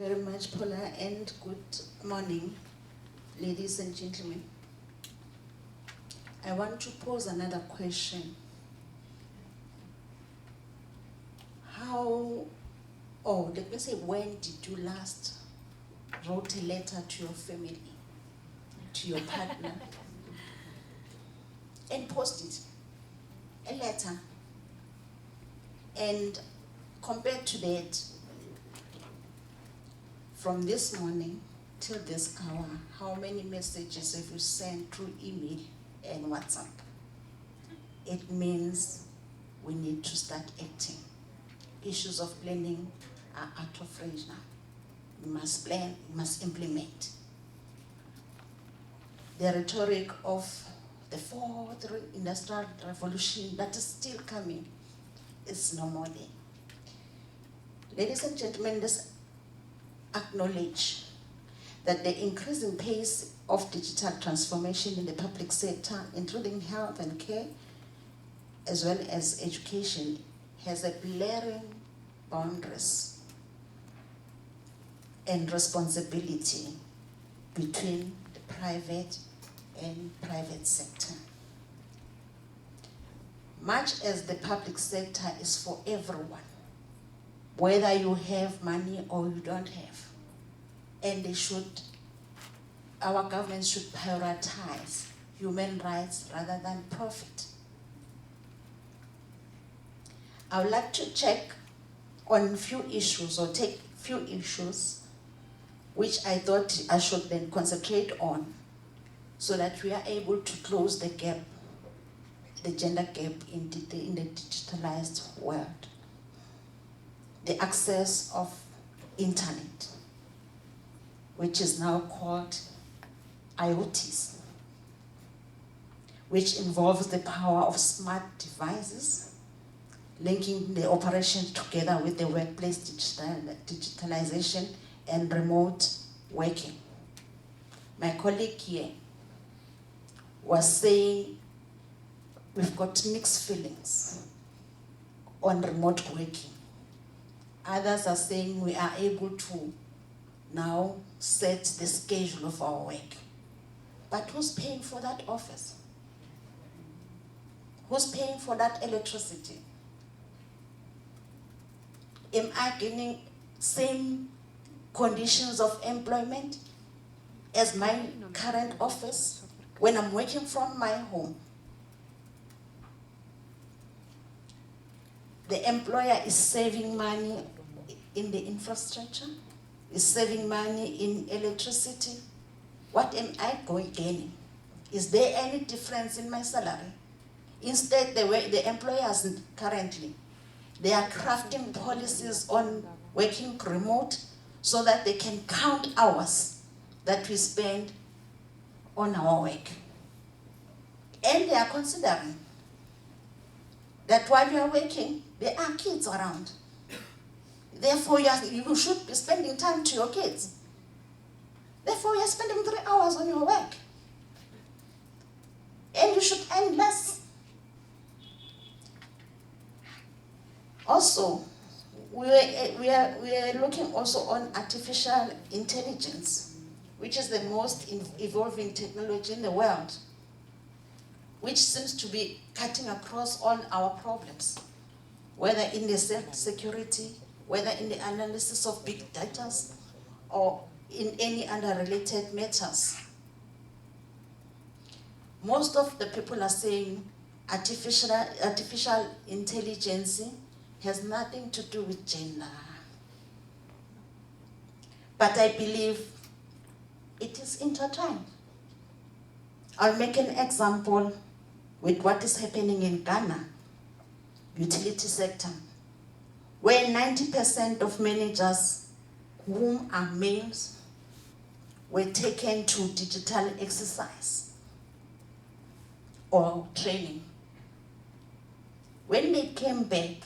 Very much, Paula, and good morning, ladies and gentlemen. I want to pose another question. Let me say, when did you last wrote a letter to your family, to your partner, and post it, a letter? And compared to that, from this morning till this hour, how many messages have you sent through email and WhatsApp? It means we need to start acting. Issues of planning are out of range now. We must plan, we must implement. The rhetoric of the fourth industrial revolution that is still coming is no more there. Ladies and gentlemen, let's acknowledge that the increasing pace of digital transformation in the public sector, including health and care, as well as education, has a blurring boundaries and responsibility between the private and private sector. Much as the public sector is for everyone, whether you have money or you don't have, and our government should prioritize human rights rather than profit. I would like to check on few issues, or take few issues which I thought I should then concentrate on, so that we are able to close the gap, the gender gap in the digitalized world. The access of internet, which is now called IoTs, which involves the power of smart devices, linking the operation together with the workplace digitalization and remote working. My colleague here was saying we've got mixed feelings on remote working. Others are saying we are able to now set the schedule of our work. But who's paying for that office? Who's paying for that electricity? Am I getting same conditions of employment as my current office when I'm working from my home? The employer is saving money in the infrastructure, is saving money in electricity. What am I gaining? Is there any difference in my salary? Instead, the employers currently, they are crafting policies on working remote so that they can count hours that we spend on our work. And they are considering that while you are working, there are kids around. Therefore, you should be spending time to your kids. Therefore, you are spending 3 hours on your work. And you should earn less. Also, we are looking also on artificial intelligence, which is the most evolving technology in the world, which seems to be cutting across all our problems, whether in the security, whether in the analysis of big data, or in any other related matters. Most of the people are saying artificial intelligence has nothing to do with gender. But I believe it is intertwined. I'll make an example with what is happening in Ghana, utility sector, where 90% of managers whom are males were taken to digital exercise or training. When they came back,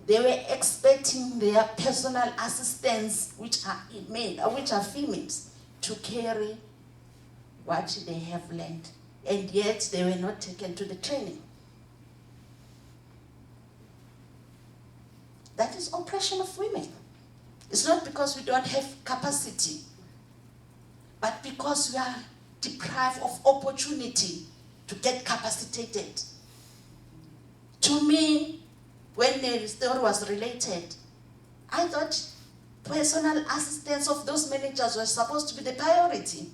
they were expecting their personal assistants, which are females, to carry what they have learned, and yet they were not taken to the training. That is oppression of women. It's not because we don't have capacity, but because we are deprived of opportunity to get capacitated. To me, when the story was related, I thought personal assistants of those managers were supposed to be the priority,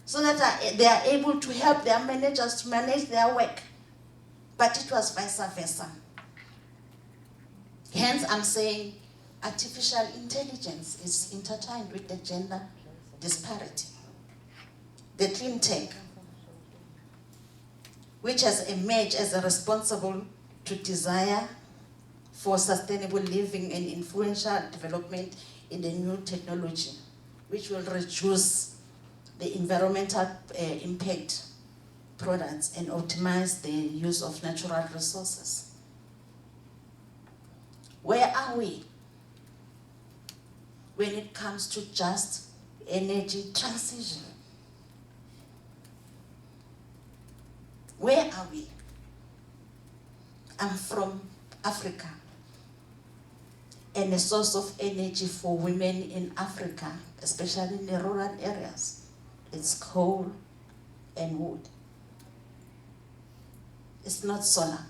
so that they are able to help their managers to manage their work. But it was vice versa. Hence, I'm saying artificial intelligence is intertwined with the gender disparity. The clean tech, which has emerged as a responsible to desire for sustainable living and influential development in the new technology, which will reduce the environmental impact products and optimize the use of natural resources. Where are we when it comes to just energy transition? Where are we? I'm from Africa, and a source of energy for women in Africa, especially in the rural areas, is coal and wood. It's not solar.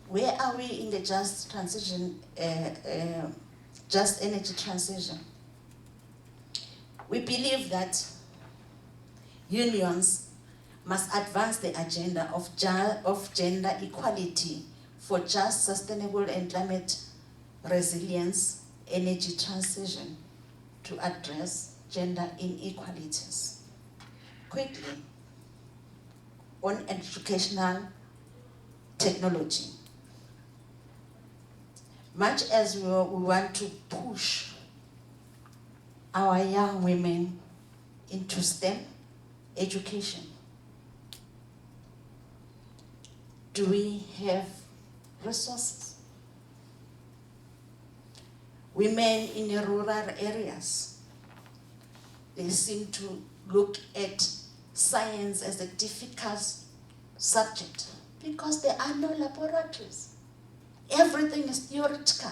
Where are we in the just transition, just energy transition? We believe that unions must advance the agenda of gender equality for just, sustainable and climate resilience energy transition to address gender inequalities. Quickly, on educational technology. Much as we want to push our young women into STEM education, do we have resources? Women in the rural areas, they seem to look at science as a difficult subject because there are no laboratories. Everything is theoretical.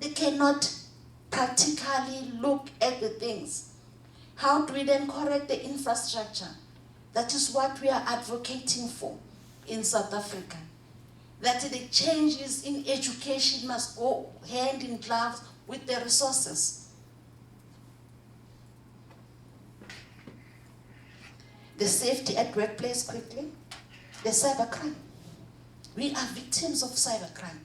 They cannot practically look at the things. How do we then correct the infrastructure? That is what we are advocating for in South Africa. That the changes in education must go hand in glove with the resources. The safety at workplace, quickly. The cybercrime. We are victims of cybercrime.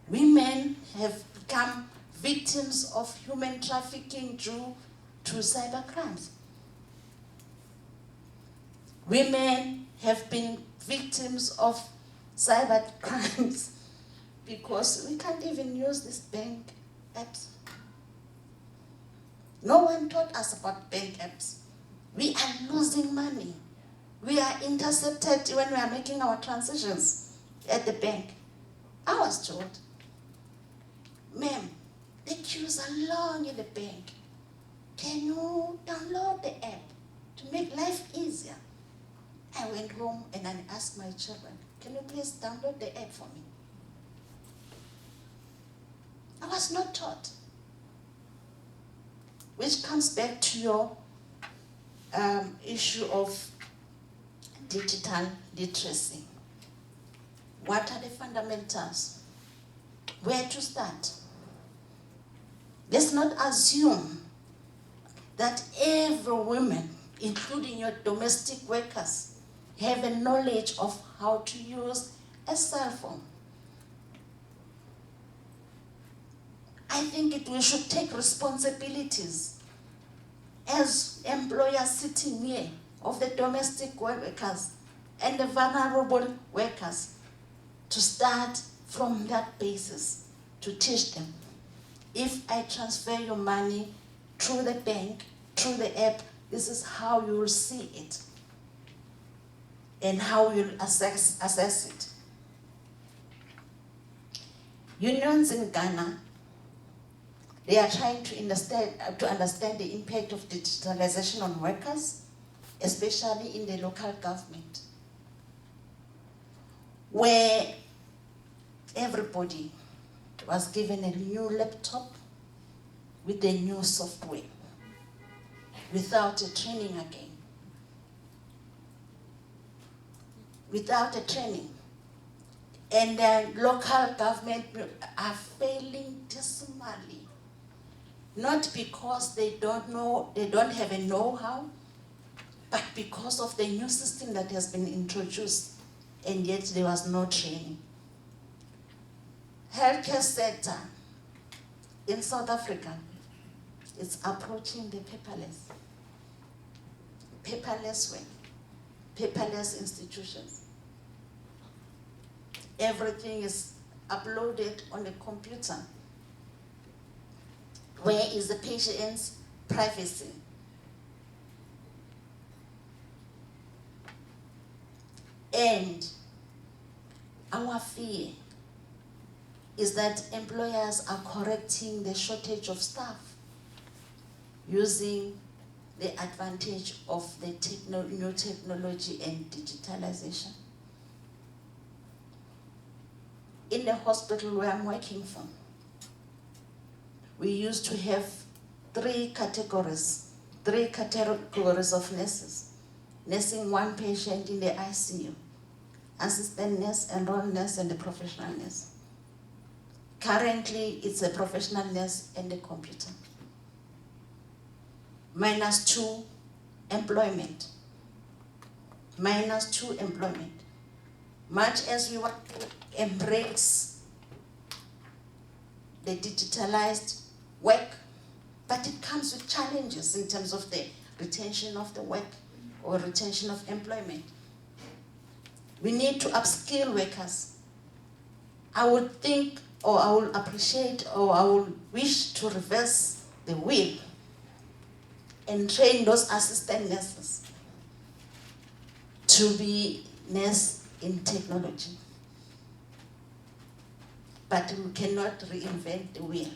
Women have become victims of human trafficking due to cybercrimes. Women have been victims of cybercrimes because we can't even use this bank apps. No one taught us about bank apps. We are losing money. We are intercepted when we are making our transitions at the bank. I was told, ma'am, the queues are long in the bank. Can you download the app to make life easier? I went home and I asked my children, can you please download the app for me? I was not taught. Which comes back to your issue of digital literacy. What are the fundamentals? Where to start? Let's not assume that every woman, including your domestic workers, have a knowledge of how to use a cell phone. I think we should take responsibilities as employers sitting here of the domestic workers and the vulnerable workers to start from that basis to teach them. If I transfer your money through the bank, through the app, this is how you will see it and how you'll assess it. Unions in Ghana, they are trying to understand the impact of digitalization on workers, especially in the local government, where everybody was given a new laptop with a new software without a training again. Without a training. And the local government are failing dismally. Not because they don't know, they don't have a know-how, but because of the new system that has been introduced, and yet there was no training. Healthcare sector in South Africa is approaching the paperless. Paperless way, paperless institutions. Everything is uploaded on the computer. Where is the patient's privacy? And our fear is that employers are correcting the shortage of staff using the advantage of the new technology and digitalization. In the hospital where I'm working from, we used to have three categories of nurses, nursing one patient in the ICU, assistant nurse, enrolled nurse, and the professional nurse. Currently, it's a professional nurse and a computer. -2 employment. -2 employment. Much as we want to embrace the digitalized work, but it comes with challenges in terms of the retention of the work or retention of employment. We need to upskill workers. I would think, or I will appreciate, or I will wish to reverse the wheel and train those assistant nurses to be nurse in technology. But we cannot reinvent the wheel.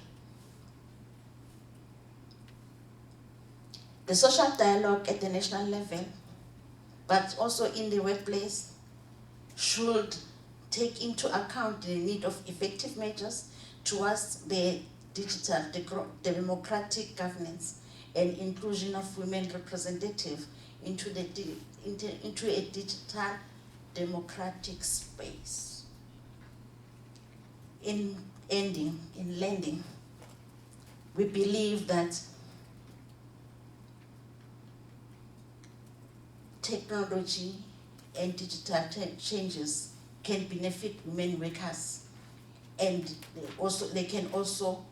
The social dialogue at the national level, but also in the workplace, should take into account the need of effective measures towards the digital democratic governance and inclusion of women representatives into a digital democratic space. In landing, we believe that technology and digital changes can benefit women workers, and they can also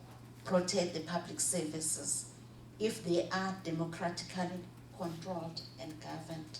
protect the public services if they are democratically controlled and governed.